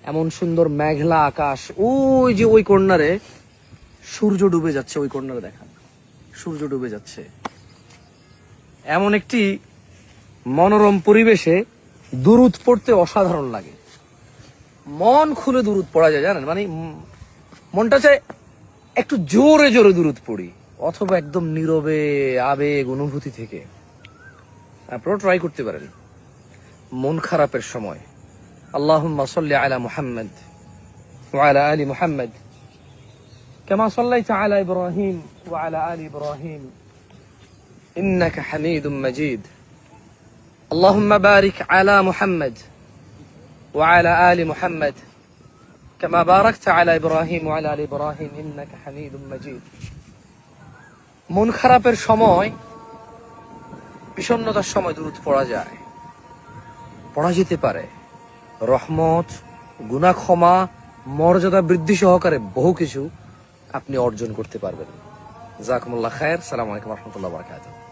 এমন সুন্দর মেঘলা আকাশ, ওই যে ওই কর্নারে সূর্য ডুবে যাচ্ছে, ওই কর্নারে দেখা সূর্য ডুবে যাচ্ছে। এমন একটি মনোরম পরিবেশে দুরুদ পড়তে অসাধারণ লাগে। মন খুলে দুরুদ পড়া যায়, জানেন, মানে মনটা চায় একটু জোরে জোরে দুরুদ পড়ি, অথবা একদম নীরবে আবেগ অনুভূতি থেকে। আপনারাও ট্রাই করতে পারেন মন খারাপের সময়। আল্লাহুম্মা সাল্লি আলা মুহাম্মদ ওয়া আলা আলি মুহাম্মদ কামা সাল্লাইতা আলা ইব্রাহিম ওয়া আলা আলি ইব্রাহিম ইন্নাকা হামিদুম মাজিদ। আল্লাহুম্মা বারিক আলা মুহাম্মদ ওয়া আলা আলি মুহাম্মদ কামা বারাকতা আলা ইব্রাহিম ওয়া আলা আলি ইব্রাহিম ইন্নাকা হামিদুম মাজিদ। মন খারাপের সময়, বিষণ্ণতার সময় দুরূদ পড়া যায়, পড়া যেতে পারে। রহমত, গুনাহ ক্ষমা, মর্যাদা বৃদ্ধি সহকারে বহু কিছু আপনি অর্জন করতে পারবেন। জাযাকুমুল্লাহ খায়ের। আসসালামু আলাইকুম ওয়া রাহমাতুল্লাহি ওয়া বারাকাতুহু।